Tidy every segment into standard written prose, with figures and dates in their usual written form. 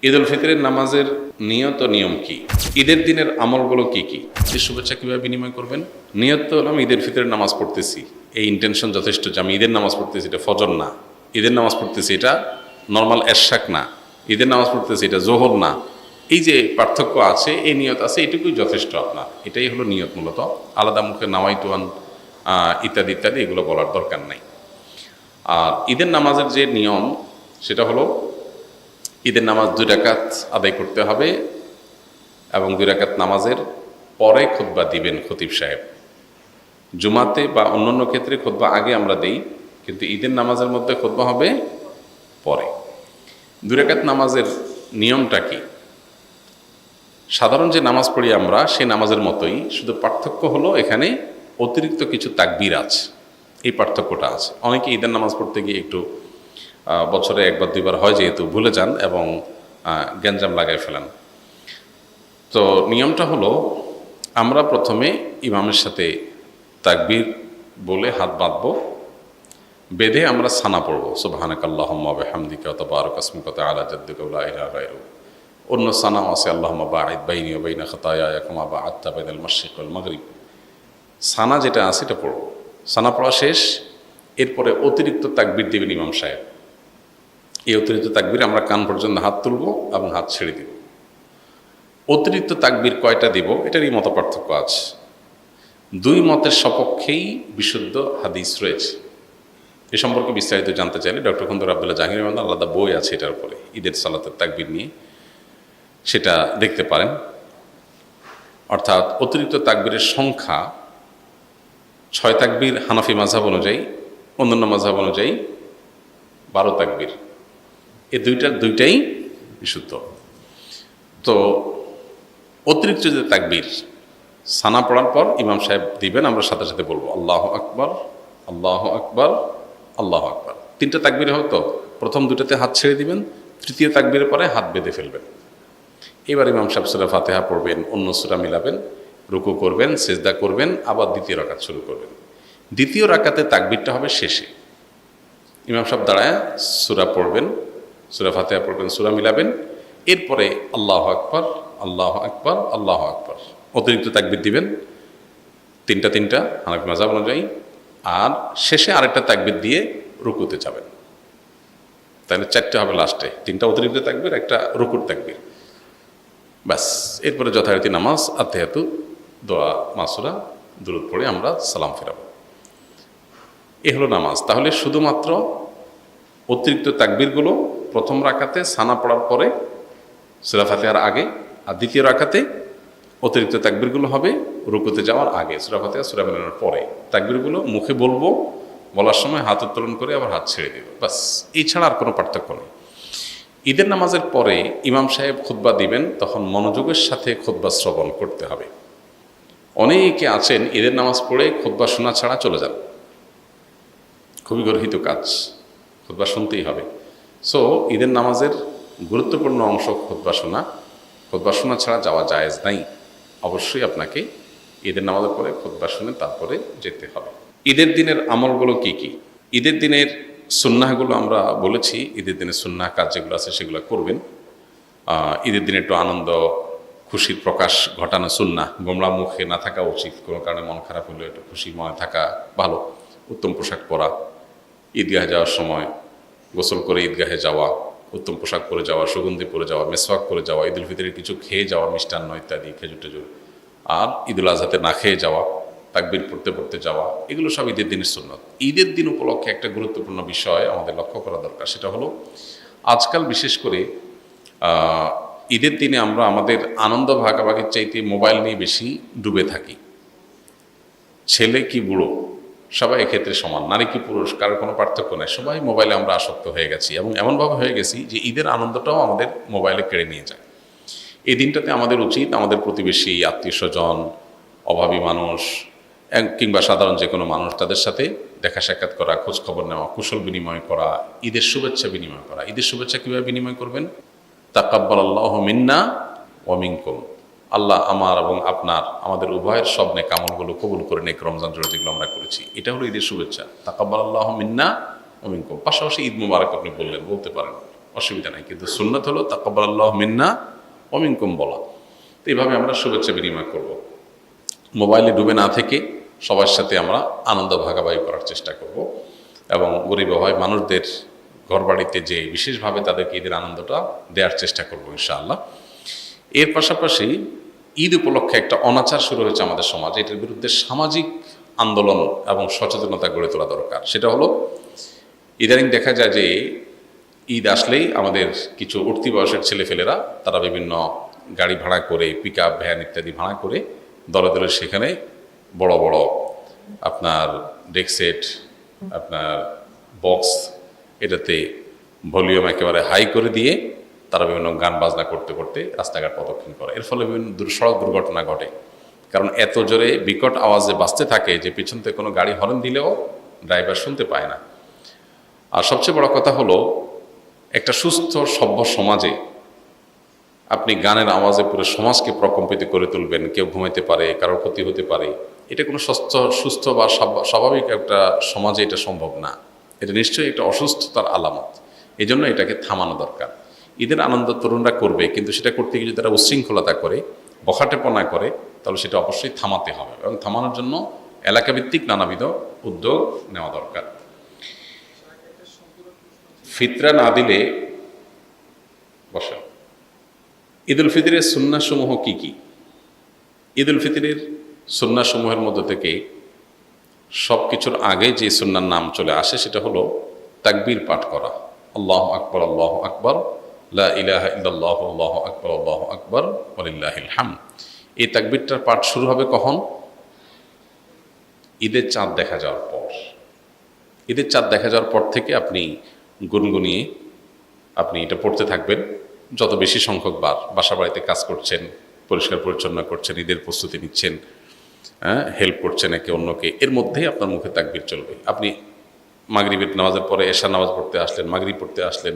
ঈদ উল ফিতরের নামাজের নিয়ত ও নিয়ম কি? ঈদের দিনের আমলগুলো কি কি? ঈদের শুভেচ্ছা কীভাবে বিনিময় করবেন? নিয়ত তো হলাম ঈদের ফিতরের নামাজ পড়তেছি, এই ইন্টেনশন যথেষ্ট যে আমি ঈদের নামাজ পড়তেছি, এটা ফজর না। ঈদের নামাজ পড়তেছি, এটা নর্মাল এরশাক না। ঈদের নামাজ পড়তেছি, এটা জোহর না। এই যে পার্থক্য আছে, এই নিয়ত আছে, এটুকুই যথেষ্ট আপনার। এটাই হলো নিয়ত মূলত। আলাদা মুখে নাওয়াইতুয়ান ইত্যাদি ইত্যাদি এগুলো বলার দরকার নাই। আর ঈদের নামাজের যে নিয়ম, সেটা হলো ঈদের নামাজ 2 রাকাত আদায় করতে হবে এবং 2 রাকাত নামাজের পরে খুতবা দিবেন খতিব সাহেব। জুমাতে বা অন্যান্য ক্ষেত্রে খুতবা আগে আমরা দেই, কিন্তু ঈদের নামাজের মধ্যে খুতবা হবে পরে। 2 রাকাত নামাজের নিয়মটা কি? সাধারণ যে নামাজ পড়ি আমরা সেই নামাজের মতোই, শুধু পার্থক্য হলো এখানে অতিরিক্ত কিছু তাকবীর আছে, এই পার্থক্যটা আছে। অনেকে ঈদের নামাজ পড়তে গিয়ে একটু বছরে 1 বার 2 বার হয় যেহেতু ভুলে যান এবং গ্যাঞ্জাম লাগাই ফেলেন। তো নিয়মটা হলো, আমরা প্রথমে ইমামের সাথে তাকবীর বলে হাত বাঁধবো, বেঁধে আমরা সানা পড়বো, সুবহানাকাল্লাহুম্মা ওয়া বিহামদিকা ওয়া তাবারাকা ইসমুকা ওয়া তাআলা জাদ্দুকা ওয়া লা ইলাহা গায়রুক। অন্য সানাও আছে, আল্লাহুম্মা বাঈদ বাইনি ওয়া বাইনা খাতায়ায়া কামা বা'আদতা বাইনাল মাশরিক ওয়াল মাগরিব। সানা যেটা আছে এটা পড়ব। সানা পড়া শেষ, এরপরে অতিরিক্ত তাকবীর দিবেন ইমাম সাহেব। এই অতিরিক্ত তাকবীর আমরা কান পর্যন্ত হাত তুলব এবং হাত ছেড়ে দিব। অতিরিক্ত তাকবীর কয়টা দিব এটারই মত পার্থক্য আছে। 2 মতের সপক্ষেই বিশুদ্ধ হাদিস রয়েছে। এ সম্পর্কে বিস্তারিত জানতে চাইলে ডক্টর খন্দকার আব্দুল্লাহ জাহাঙ্গীর রহমান আলাদা বই আছে এটার উপরে, ঈদের সালাতের তাকবীর নিয়ে, সেটা দেখতে পারেন। অর্থাৎ অতিরিক্ত তাকবীরের সংখ্যা 6 তাকবীর হানাফি মাযহাব অনুযায়ী, অন্যান্য মাযহাব অনুযায়ী 12 তাকবীর। এই দুইটাই বিশুদ্ধ। তো অতিরিক্ত যে তাকবীর সানা পড়ার পর ইমাম সাহেব দিবেন, আমরা সাথে সাথে বলবো আল্লাহু আকবার, আল্লাহু আকবার, আল্লাহু আকবার। 3টা তাকবীর হয়তো প্রথম 2টাতে হাত ছেড়ে দিবেন, তৃতীয় তাকবীরের পরে হাত বেঁধে ফেলবেন। এবার ইমাম সাহেব সূরা ফাতিহা পড়বেন, অন্য সূরা মিলাবেন, রুকু করবেন, সিজদা করবেন, আবার দ্বিতীয় রাকাত শুরু করবেন। দ্বিতীয় রাকাতে তাকবীরটা হবে শেষে। ইমাম সাহেব দাঁড়ায় সূরা পড়বেন, সূরা ফাতিহা পড়বেন, সূরা মিলাবেন, এরপরে আল্লাহু আকবার, আল্লাহু আকবার, আল্লাহু আকবার, অতিরিক্ত তাকবীর দিবেন 3টা হানাফি মাযহাব অনুযায়ী। আর শেষে আরেকটা তাকবীর দিয়ে রুকুতে যাবেন। তাহলে 4টে হবে লাস্টে, 3টা অতিরিক্ত তাকবীর, একটা রুকুর তাকবীর, ব্যাস। এরপরে যথারীতি নামাজ, আত্তাহিয়াতু, দোয়া, মাসুরা, দুরূদ পড়ে আমরা সালাম ফেরাবো। এ হলো নামাজ। তাহলে শুধুমাত্র অতিরিক্ত তাকবীরগুলো প্রথম রাকাতে সানা পড়ার পরে সূরা ফাতিহার আগে, আর দ্বিতীয় রাকাতে অতিরিক্ত তাকবীরগুলো হবে রুকুতে যাওয়ার আগে, সূরা ফাতিহা সূরা মিলানোর পরে। তাকবীরগুলো মুখে বলবো, বলার সময় হাত উত্তোলন করে আবার হাত ছেড়ে দেব, বাস। এই ছাড়া আর কোনো পার্থক্য নেই। ঈদের নামাজের পরে ইমাম সাহেব খুতবা দিবেন, তখন মনোযোগের সাথে খুতবা শ্রবণ করতে হবে। অনেকে আছেন ঈদের নামাজ পড়ে খুতবা শোনা ছাড়া চলে যান, খুবই গর্হিত কাজ, খুতবা শুনতেই হবে। সো ঈদের নামাজের গুরুত্বপূর্ণ অংশ খুতবা শোনা। খুতবা শোনা ছাড়া যাওয়া জায়েজ নাই। অবশ্যই আপনাকে ঈদের নামাজের পরে খুতবা শুনে তারপরে যেতে হবে। ঈদের দিনের আমলগুলো কি কি? ঈদের দিনের সুন্নাহগুলো আমরা বলেছি। ঈদের দিনের সুন্নাহ কাজ যেগুলো আছে সেগুলো করবেন। ঈদের দিনে একটু আনন্দ খুশির প্রকাশ ঘটানো সুন্নাহ। গোমরা মুখে না থাকা উচিত, কোনো কারণে মন খারাপ হলে একটু খুশি মনে থাকা ভালো। উত্তম পোশাক পরা, ঈদগাহে যাওয়ার সময় গোসল করে ঈদগাহে যাওয়া, উত্তম পোশাক পরে যাওয়া, সুগন্ধি পরে যাওয়া, মেসওয়াক করে যাওয়া, ঈদ উল ফিতরের কিছু খেয়ে যাওয়া, মিষ্টান্ন ইত্যাদি, খেজুর টেজুর, আর ঈদুল আজহাতে না খেয়ে যাওয়া, তাকবীর পড়তে পড়তে যাওয়া, এগুলো সব ঈদের দিনের সুন্নত। ঈদের দিন উপলক্ষে একটা গুরুত্বপূর্ণ বিষয় আমাদের লক্ষ্য করা দরকার, সেটা হলো আজকাল বিশেষ করে ঈদের দিনে আমরা আমাদের আনন্দ ভাগাভাগির চাইতে মোবাইল নিয়ে বেশি ডুবে থাকি। ছেলে কি বুড়ো সবাই এক্ষেত্রে সমান, নারী কি পুরুষ কারোর কোনো পার্থক্য নেই, সবাই মোবাইলে আমরা আসক্ত হয়ে গেছি এবং এমনভাবে হয়ে গেছি যে ঈদের আনন্দটাও আমাদের মোবাইলে কেড়ে নিয়ে যায়। এই দিনটাতে আমাদের উচিত আমাদের প্রতিবেশী, আত্মীয় স্বজন, অভাবী মানুষ কিংবা সাধারণ যে কোনো মানুষ, তাদের সাথে দেখা সাক্ষাৎ করা, খোঁজ খবর নেওয়া, কুশল বিনিময় করা, ঈদের শুভেচ্ছা বিনিময় করা। ঈদের শুভেচ্ছা কীভাবে বিনিময় করবেন? তাকাব্বালাল্লাহু মিন্না ওয়া মিনকুম, আল্লাহ আমার এবং আপনার, আমাদের উভয়ের সব নেক আমলগুলো কবুল করে নেক। রমজান জুড়ে যেগুলো আমরা করেছি, এটা হলো ঈদের শুভেচ্ছা, তাকাব্বালাল্লাহু মিন্না ওয়া মিনকুম। পাশাপাশি ঈদ মুবারক আপনি বলতে পারেন। অসুবিধা নাই, কিন্তু সুন্নাত হলো তাকাব্বালাল্লাহু মিন্না ওয়া মিনকুম বলা। তো এইভাবে আমরা শুভেচ্ছা বিনিময় করব। মোবাইলে ডুবে না থেকে সবার সাথে আমরা আনন্দ ভাগাভাগি করার চেষ্টা করব এবং গরিব অসহায় মানুষদের ঘরবাড়িতে যে বিশেষভাবে তাদেরকে ঈদের আনন্দটা দেওয়ার চেষ্টা করব ইনশাআল্লাহ। এর পাশাপাশি ঈদ উপলক্ষে একটা অনাচার শুরু হয়েছে আমাদের সমাজে, এটার বিরুদ্ধে সামাজিক আন্দোলন এবং সচেতনতা গড়ে তোলা দরকার। সেটা হলো, ইদানিং দেখা যায় যে ঈদ আসলেই আমাদের কিছু উঠতি বয়সের ছেলেফেলেরা তারা বিভিন্ন গাড়ি ভাড়া করে, পিক আপ, ভ্যান ইত্যাদি ভাড়া করে দলে দলে সেখানে বড় বড় আপনার ডেক সেট, আপনার বক্স, এটাতে ভলিউম একেবারে হাই করে দিয়ে তারা বিভিন্ন গান বাজনা করতে করতে রাস্তাঘাট প্রদক্ষিণ করে। এর ফলে বিভিন্ন সড়ক দুর্ঘটনা ঘটে, কারণ এত জোরে বিকট আওয়াজে বাজতে থাকে যে পিছন থেকে কোনো গাড়ি হর্ন দিলেও ড্রাইভার শুনতে পায় না। আর সবচেয়ে বড় কথা হলো, একটা সুস্থ সভ্য সমাজে আপনি গানের আওয়াজে পুরো সমাজকে প্রকম্পিত করে তুলবেন, কেউ ঘুমাইতে পারে, কারোর ক্ষতি হতে পারে, এটা কোনো সুস্থ বা স্বাভাবিক একটা সমাজে এটা সম্ভব না। এটা নিশ্চয়ই একটা অসুস্থতার আলামত। এই জন্য এটাকে থামানো দরকার। ঈদের আনন্দ তরুণরা করবে, কিন্তু সেটা করতে গিয়ে যদি তারা উচ্ছৃঙ্খলতা করে, বখাটেপনা করে, তাহলে সেটা অবশ্যই থামাতে হবে এবং থামানোর জন্য এলাকাভিত্তিক নানাবিধ উদ্যোগ নেওয়া দরকার। ফিতরা না দিলে বসা। ঈদুল ফিতরের সুন্নাহসমূহ কি কি? ঈদুল ফিতরের সুন্নাহসমূহের মধ্যে থেকে সব কিছুর আগে যে সুন্নার নাম চলে আসে সেটা হলো তাকবীর পাঠ করা। আল্লাহু আকবার, আল্লাহু আকবার, লা ইলাহা ইল্লাল্লাহু, আল্লাহু আকবার, আল্লাহু আকবার, ওয়ালিল্লাহিল হামদ। এই তাকবীরটার পাঠ শুরু হবে কখন? ঈদের চাঁদ দেখা যাওয়ার পর। ঈদের চাঁদ দেখা যাওয়ার পর থেকে আপনি গুনগুনিয়ে আপনি এটা পড়তে থাকবেন। যত বেশি সংখ্যক বার বাসা বাড়িতে কাজ করছেন, পরিষ্কার পরিচ্ছন্ন করছেন, ঈদের প্রস্তুতি নিচ্ছেন, হেল্প করছেন একে অন্যকে, এর মধ্যেই আপনার মুখে তাকবীর চলবে। আপনি মাগরিবের নামাজের পরে এশার নামাজ পড়তে আসলেন, মাগরিব পড়তে আসলেন,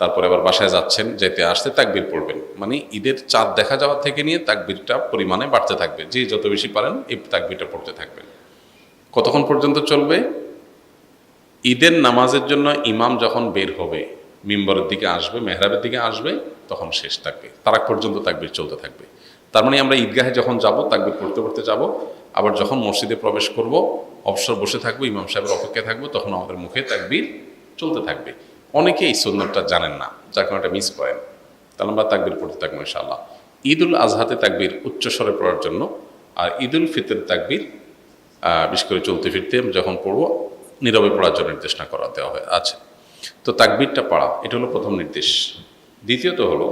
তারপরে আবার বাসায় যাচ্ছেন, যেতে আসতে তাকবীর পড়বেন। মানে ঈদের চাঁদ দেখা যাওয়া থেকে নিয়ে তাকবীরটা পরিমাণে বাড়তে থাকবে। যে যত বেশি পারেন এই তাকবীরটা পড়তে থাকবেন। কতক্ষণ পর্যন্ত চলবে? ঈদের নামাজের জন্য ইমাম যখন বের হবে, মিম্বরের দিকে আসবে, মেহরাবের দিকে আসবে, তখন শেষ থাকবে, তার আগ পর্যন্ত তাকবীর চলতে থাকবে। তার মানে আমরা ঈদগাহে যখন যাব, তাকবীর পড়তে পড়তে যাব, আবার যখন মসজিদে প্রবেশ করব, অবসর বসে থাকবো, ইমাম সাহেবের অপেক্ষায় থাকবো, তখন আমাদের মুখে তাকবীর চলতে থাকবে। অনেকে এই সুন্নতটা জানেন না, যার কারণে এটা মিস করেন। তাহলে আমরা তাকবীর পড়তে থাকবো ইনশাআল্লাহ। ঈদুল আজহাতে তাকবীর উচ্চস্বরে পড়ার জন্য, আর ঈদুল ফিতর তাকবীর বিশেষ করে চলতে ফিরতে যখন পড়বো নীরবে পড়ার জন্য নির্দেশনা করা দেওয়া হয় আছে। তো তাকবীরটা পড়া, এটা হলো প্রথম নির্দেশ। দ্বিতীয়ত হলো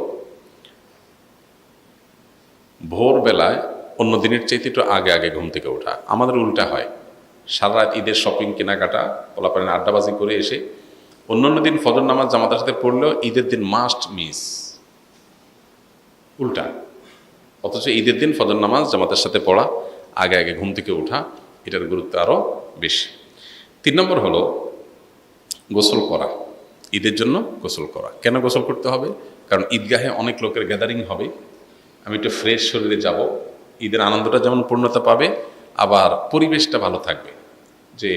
ভোরবেলায় অন্য দিনের চাইতে একটু আগে আগে ঘুম থেকে ওঠা। আমাদের উল্টা হয়, সারা রাত ঈদের শপিং, কেনাকাটা, পোলাপানের আড্ডাবাজি করে এসে অন্যান্য দিন ফজর নামাজ জামাতের সাথে পড়লেও ঈদের দিন মাস্ট মিস, উল্টা। অথচ ঈদের দিন ফজর নামাজ জামাতের সাথে পড়া, আগে আগে ঘুম থেকে ওঠা, এটার গুরুত্ব আরও বেশি। 3 নম্বর হলো গোসল করা। ঈদের জন্য গোসল করা। কেন গোসল করতে হবে? কারণ ঈদগাহে অনেক লোকের গ্যাদারিং হবে, আমি একটু ফ্রেশ শরীরে যাব, ঈদের আনন্দটা যেমন পূর্ণতা পাবে, আবার পরিবেশটা ভালো থাকবে। যে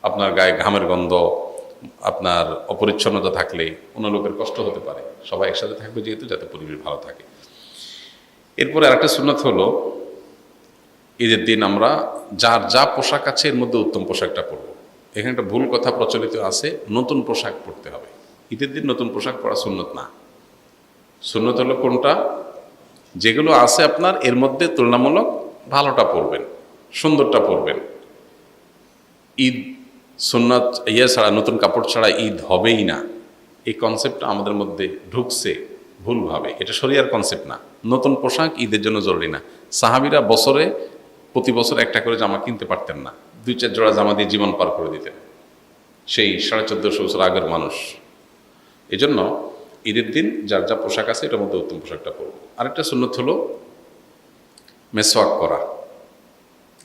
আপনার গায়ে ঘামের গন্ধ, আপনার অপরিচ্ছন্নতা থাকলে অন্য লোকের কষ্ট হতে পারে। সবাই একসাথে থাকবে যেহেতু, যাতে পরিবেশ ভালো থাকে। এরপরে আরেকটা সুন্নাত হলো, ঈদের দিন আমরা যার যা পোশাক আছে এর মধ্যে উত্তম পোশাকটা পরবো। এখানে একটা ভুল কথা প্রচলিত আছে, নতুন পোশাক পরতে হবে। ঈদের দিন নতুন পোশাক পরা সুন্নত না। সুন্নত হলো কোনটা? যেগুলো আছে আপনার এর মধ্যে তুলনামূলক ভালোটা পরবেন, সুন্দরটা পরবেন। ঈদ সুন্নত ছাড়া, নতুন কাপড় ছাড়া ঈদ হবেই না, এই কনসেপ্টটা আমাদের মধ্যে ঢুকছে ভুলভাবে। এটা শরিয়ার কনসেপ্ট না। নতুন পোশাক ঈদের জন্য জরুরি না। সাহাবীরা প্রতি বছর একটা করে জামা কিনতে পারতেন না, 2-4 জোড়া জামা দিয়ে জীবন পার করে দিতেন সেই 1450 বছর আগের মানুষ। এজন্য ঈদের দিন যার যা পোশাক আছে এটার মধ্যে উত্তম পোশাকটা পরব। আরেকটা সুন্নত হলো মেসওয়াক করা।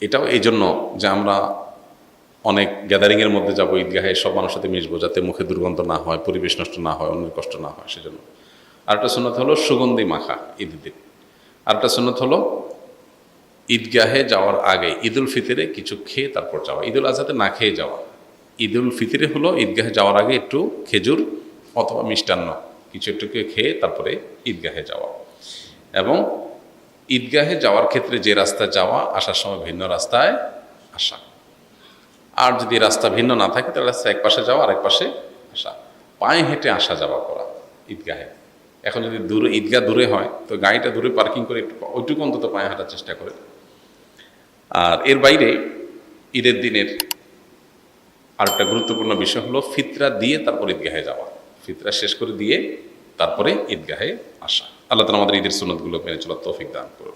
এটাও এই জন্য যে আমরা অনেক গ্যাদারিংয়ের মধ্যে যাব, ঈদগাহে সব মানুষের সাথে মিশবো, যাতে মুখে দুর্গন্ধ না হয়, পরিবেশ নষ্ট না হয়, অন্যের কষ্ট না হয়, সেজন্য। আরেকটা সুন্নত হলো সুগন্ধি মাখা ঈদের দিন। আরেকটা সুন্নত হলো ঈদগাহে যাওয়ার আগে ঈদুল ফিতরে কিছু খেয়ে তারপর যাওয়া, ঈদুল আজহাতে না খেয়ে যাওয়া। ঈদুল ফিতরে হলো ঈদগাহে যাওয়ার আগে একটু খেজুর অথবা মিষ্টান্ন কিছু একটু খেয়ে তারপরে ঈদগাহে যাওয়া। এবং ঈদগাহে যাওয়ার ক্ষেত্রে যে রাস্তায় যাওয়া, আসার সময় ভিন্ন রাস্তায় আসা। আর যদি রাস্তা ভিন্ন না থাকে তাহলে রাস্তা এক পাশে যাওয়া, আরেক পাশে আসা। পায়ে হেঁটে আসা যাওয়া করা ঈদগাহে। এখন যদি দূরে ঈদগাহ দূরে হয় তো গাড়িটা দূরে পার্কিং করে একটু ওইটুকু অন্তত পায়ে হাঁটার চেষ্টা করে। আর এর বাইরে ঈদের দিনের আরেকটা গুরুত্বপূর্ণ বিষয় হলো ফিতরা দিয়ে তারপর ঈদগাহে যাওয়া। ফিতরা শেষ করে দিয়ে তারপরে ঈদগাহে আসা। আল্লাহ তাআলা আমাদের ঈদের সুন্নতগুলো মেনে চলার তৌফিক দান করুন।